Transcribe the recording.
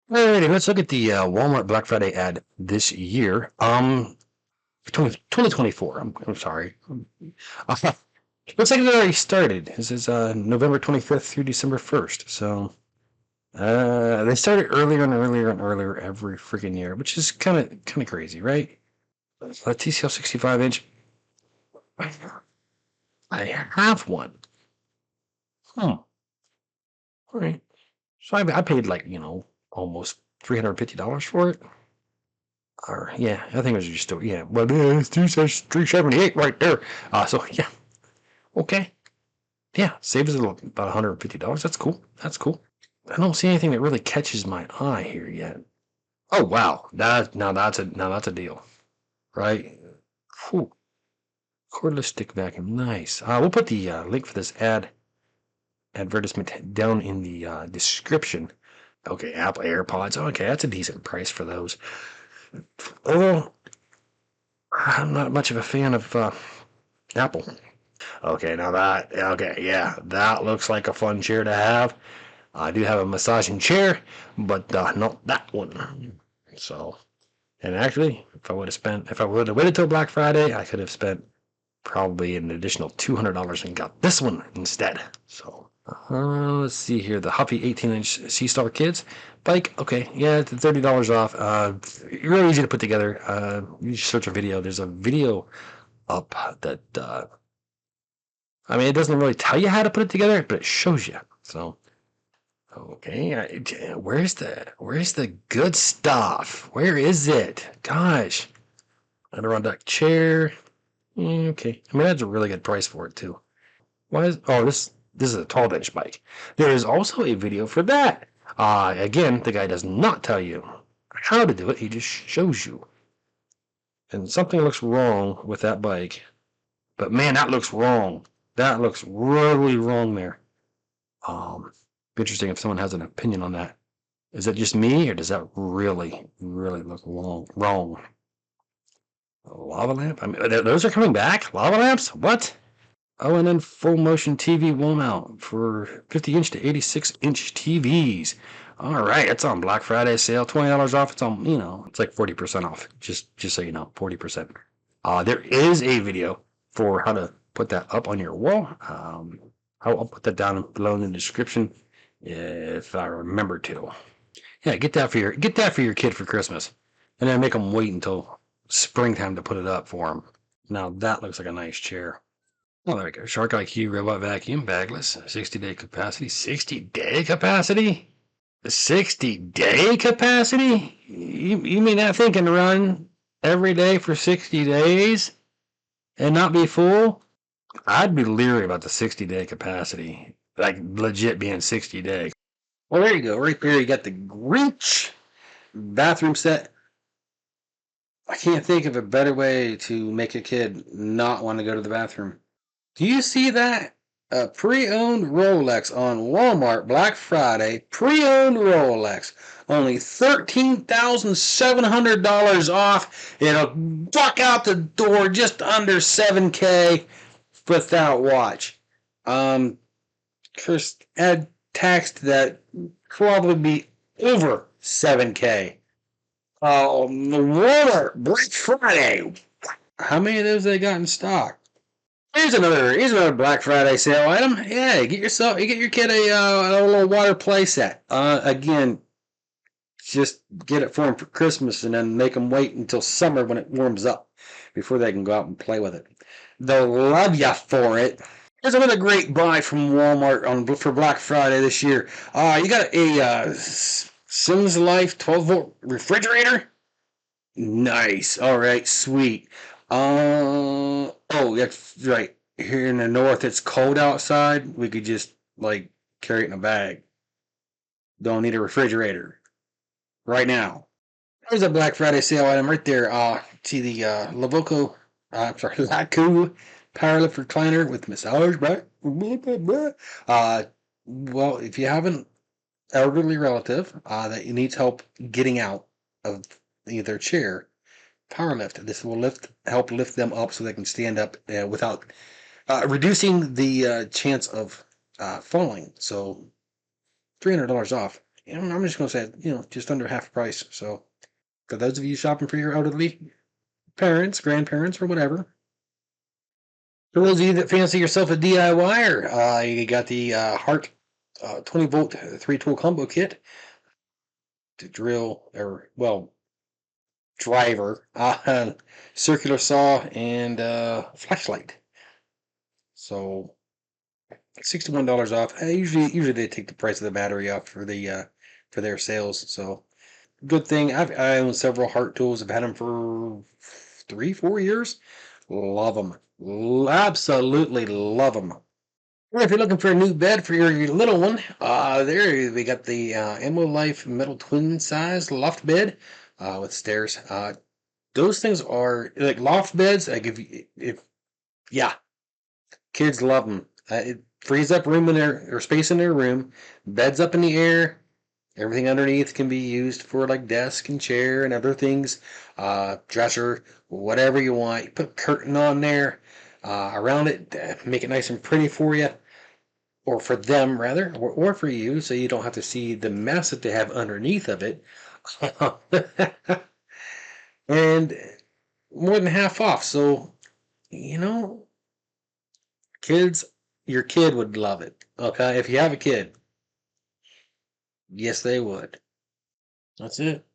Alrighty, let's look at the Walmart Black Friday ad this year. 2024. I'm sorry. Uh, looks like it already started. This is November 25th through December 1st. So they started earlier and earlier and earlier every freaking year, which is kind of crazy, right? A TCL 65 inch. I have one. All right. So I paid like almost $350 for it. Or yeah, I think it was just still yeah. Well, it's 378 right there. So yeah, okay, yeah, saves us about $150. That's cool. That's cool. I don't see anything that really catches my eye here yet. Oh wow, now that's a deal, right? Whew. Cordless stick vacuum, nice. We'll put the link for this advertisement down in the description. Okay, Apple AirPods. Okay, that's a decent price for those. Although I'm not much of a fan of Apple. Okay, yeah, that looks like a fun chair to have. I do have a massaging chair, but not that one. So, and actually, if I would have waited till Black Friday, I could have spent probably an additional $200 and got this one instead. So, let's see here. The Huffy 18-inch C-Star Kids bike. Okay, yeah, it's $30 off. Really easy to put together. You search a video. There's a video up that I mean, it doesn't really tell you how to put it together, but it shows you. So, okay, where's the good stuff? Where is it? Gosh, Adirondack chair. Okay, I mean that's a really good price for it too. This is a 12-inch bike. There is also a video for that. Again, the guy does not tell you how to do it. He just shows you. And something looks wrong with that bike. But man, that looks wrong. That looks really wrong there. Be interesting if someone has an opinion on that. Is that just me, or does that really, really look wrong? A lava lamp? I mean, those are coming back. Lava lamps? What? Oh, and then full motion TV wall mount for 50-inch to 86-inch TVs. All right, it's on Black Friday sale, $20 off. It's on, it's like 40% off. Just so you know, 40%. There is a video for how to put that up on your wall. I'll put that down below in the description if I remember to. Yeah, get that for your kid for Christmas, and then make them wait until springtime to put it up for them. Now that looks like a nice chair. Oh, there we go. Shark IQ robot vacuum, bagless, 60-day capacity. 60-day capacity? 60-day capacity? You mean that thing can run every day for 60 days and not be full? I'd be leery about the 60-day capacity, like legit being 60 days. Well, there you go. Right there, you got the Grinch bathroom set. I can't think of a better way to make a kid not want to go to the bathroom. Do you see that? A pre-owned Rolex on Walmart Black Friday. Pre-owned Rolex. Only $13,700 off. It'll duck out the door just under $7K without watch. Chris, add tax to that, probably be over $7K. Walmart Black Friday. How many of those they got in stock? Here's another Black Friday sale item. Yeah, get your kid a little water play set. Again, just get it for them for Christmas and then make them wait until summer when it warms up before they can go out and play with it. They'll love you for it. Here's another great buy from Walmart for Black Friday this year. You got a Sims Life 12-volt refrigerator. Nice. All right, sweet. Oh, that's right. Here in the north, it's cold outside. We could just carry it in a bag. Don't need a refrigerator right now. There's a Black Friday sale item right there. See the Laku Powerlift recliner with massage back. Well, if you have an elderly relative that needs help getting out of either chair, Powerlift. This will help lift them up so they can stand up without reducing the chance of falling. So $300 off. I'm just going to say, just under half price. So for those of you shopping for your elderly parents, grandparents, or whatever, for those of you that fancy yourself a DIYer, you got the Hart 20 volt 3 tool combo kit to drill, or well, driver, circular saw, and flashlight. So $61 off. Usually they take the price of the battery off for for their sales. So good thing. I own several Hart tools. I've had them for 3-4 years. Love them. Absolutely love them. Well, if you're looking for a new bed for your little one, there we got the Life metal twin size loft bed with stairs. Those things are like loft beds. Like if yeah, kids love them. It frees up room in their or space in their room. Beds up in the air. Everything underneath can be used for like desk and chair and other things. Dresser, whatever you want. You put a curtain on there around it, make it nice and pretty for you, or for them rather, or for you, so you don't have to see the mess that they have underneath of it. And more than half off. So, you know, kids, your kid would love it. Okay, if you have a kid, yes, they would. That's it.